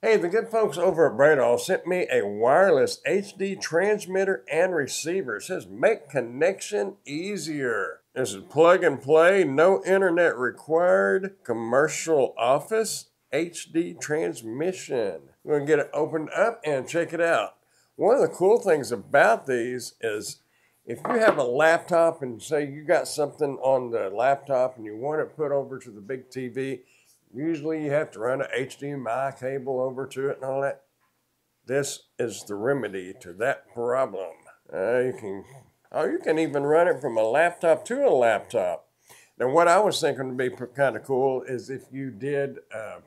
Hey, the good folks over at Bradall sent me a wireless HD transmitter and receiver. It says make connection easier. This is plug and play, no internet required, commercial office, HD transmission. We're going to get it opened up and check it out. One of the cool things about these is if you have a laptop and say you got something on the laptop and you want it put over to the big TV, usually you have to run an HDMI cable over to it and all that. This is the remedy to that problem. You can even run it from a laptop to a laptop. Now, what I was thinking would be kind of cool is if you did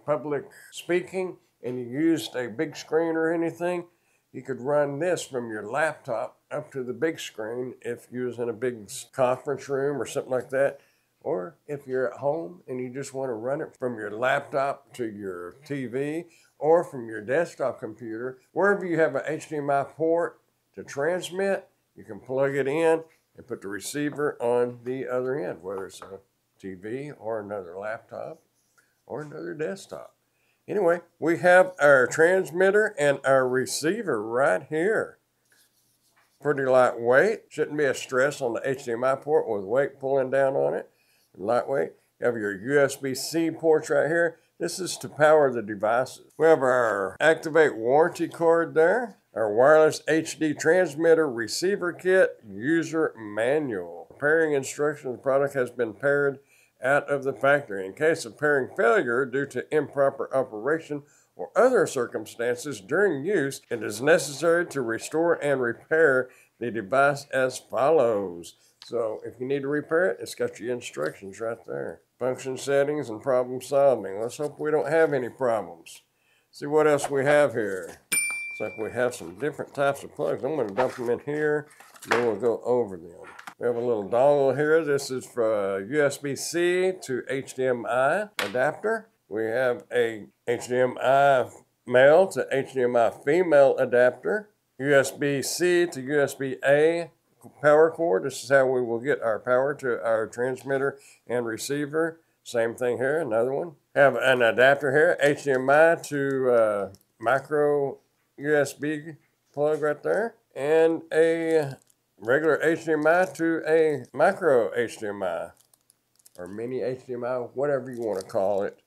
public speaking and you used a big screen or anything, you could run this from your laptop up to the big screen if you was in a big conference room or something like that. Or if you're at home and you just want to run it from your laptop to your TV or from your desktop computer, wherever you have an HDMI port to transmit, you can plug it in and put the receiver on the other end, whether it's a TV or another laptop or another desktop. Anyway, we have our transmitter and our receiver right here. Pretty lightweight. Shouldn't be a stress on the HDMI port with weight pulling down on it. Lightweight. You have your USB-C ports right here. This is to power the devices. We have our activate warranty card there. Our wireless HD transmitter receiver kit user manual. Pairing instructions. The product has been paired out of the factory. In case of pairing failure due to improper operation or other circumstances during use, it is necessary to restore and repair the device as follows. So if you need to repair it, it's got your instructions right there. Function settings and problem solving. Let's hope we don't have any problems. See what else we have here. Looks like we have some different types of plugs. I'm going to dump them in here, and then we'll go over them. We have a little dongle here. This is for USB-C to HDMI adapter. We have a HDMI male to HDMI female adapter. USB-C to USB-A power cord. This is how we will get our power to our transmitter and receiver. Same thing here, another one. Have an adapter here, HDMI to micro USB plug right there, and a regular HDMI to a micro HDMI, or mini HDMI, whatever you want to call it.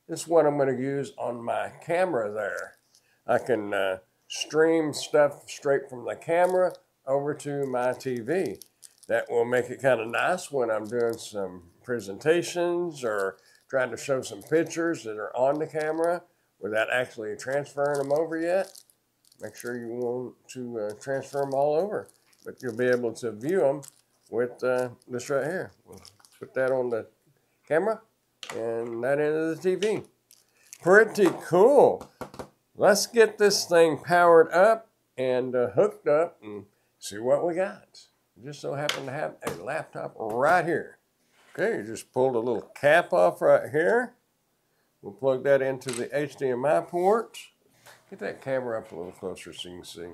This is what I'm going to use on my camera there. I can stream stuff straight from the camera over to my TV. That will make it kind of nice when I'm doing some presentations or trying to show some pictures that are on the camera without actually transferring them over yet. Make sure you want to transfer them all over, but you'll be able to view them with this right here. We'll put that on the camera and that end of the TV. Pretty cool. Let's get this thing powered up and hooked up and see what we got. We just so happen to have a laptop right here. Okay, you just pulled a little cap off right here. We'll plug that into the HDMI port. Get that camera up a little closer so you can see.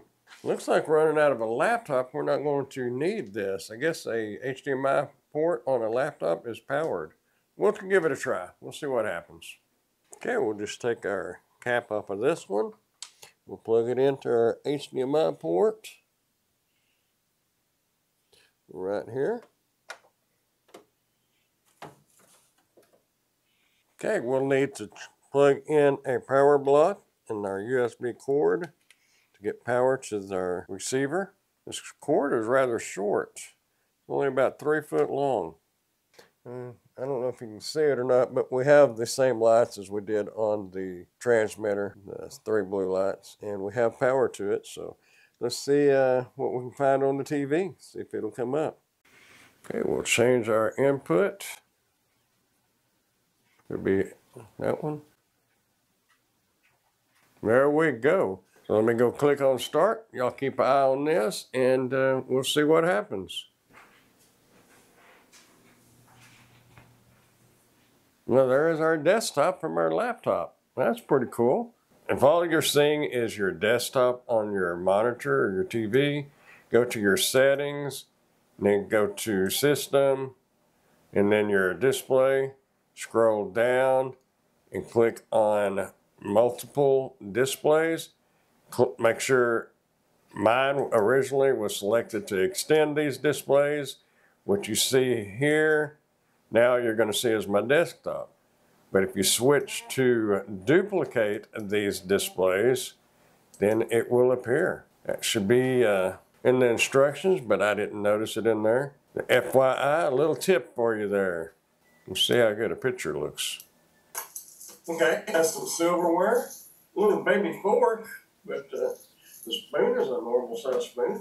Looks like running out of a laptop, we're not going to need this. I guess a HDMI port on a laptop is powered. We'll give it a try. We'll see what happens. Okay, we'll just take our cap off of this one. We'll plug it into our HDMI port right here. Okay, we'll need to plug in a power block in our USB cord to get power to our receiver. This cord is rather short. It's only about 3 foot long. I don't know if you can see it or not, but we have the same lights as we did on the transmitter. That's 3 blue lights, and we have power to it. So let's see what we can find on the TV, see if it'll come up. Okay, we'll change our input. Could be that one. There we go. So let me go click on start. Y'all keep an eye on this, and we'll see what happens. Well, there is our desktop from our laptop. That's pretty cool. If all you're seeing is your desktop on your monitor or your TV, go to your settings, and then go to system, and then your display, scroll down, and click on multiple displays. Make sure mine originally was selected to extend these displays. What you see here, now you're going to see is my desktop. But if you switch to duplicate these displays, then it will appear. That should be in the instructions, but I didn't notice it in there. The FYI, a little tip for you there. Let's see how good a picture looks. Okay, that's some silverware. Little baby fork, but the spoon is a normal size spoon.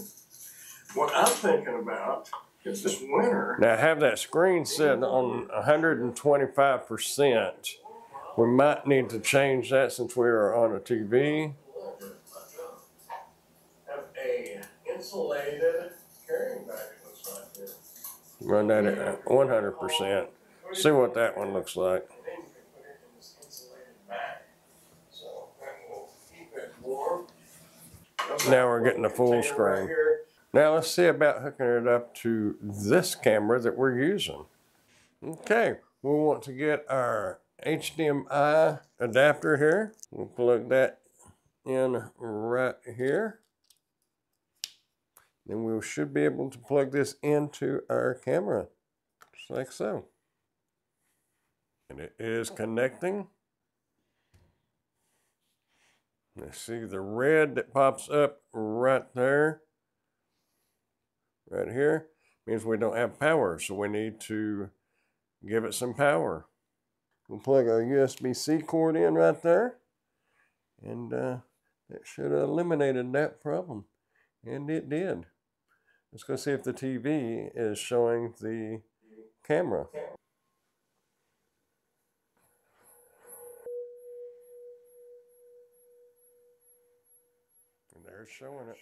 What I'm thinking about is this winter. Now I have that screen set on 125%. We might need to change that since we are on a TV. Have a insulated carrying bag, it looks like here. Run that at 100%. See what that one looks like. Now we're getting the full screen. Now let's see about hooking it up to this camera that we're using. Okay, we want to get our HDMI adapter here. We'll plug that in right here. Then we should be able to plug this into our camera, just like so. And it is connecting. Let's see the red that pops up right there. Right here means we don't have power, so we need to give it some power. We'll plug our USB-C cord in right there, and that should have eliminated that problem. And it did. Let's go see if the TV is showing the camera. And there it's showing it.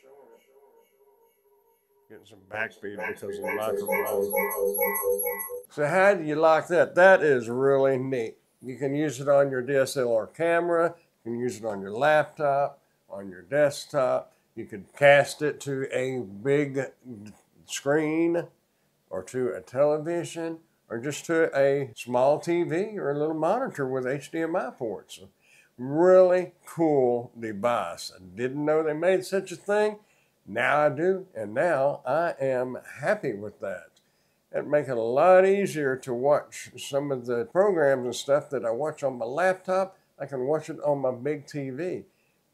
Getting some backbeat because of the microphone. So how do you like that? That is really neat. You can use it on your DSLR camera. You can use it on your laptop, on your desktop. You could cast it to a big screen or to a television or just to a small TV or a little monitor with HDMI ports. Really cool device. I didn't know they made such a thing. Now I do, and now I am happy with that. It'd make it a lot easier to watch some of the programs and stuff that I watch on my laptop. I can watch it on my big TV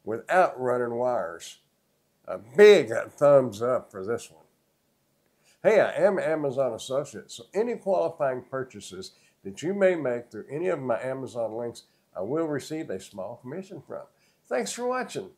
without running wires. A big thumbs up for this one. Hey, I am Amazon Associate, so any qualifying purchases that you may make through any of my Amazon links, I will receive a small commission from. Thanks for watching.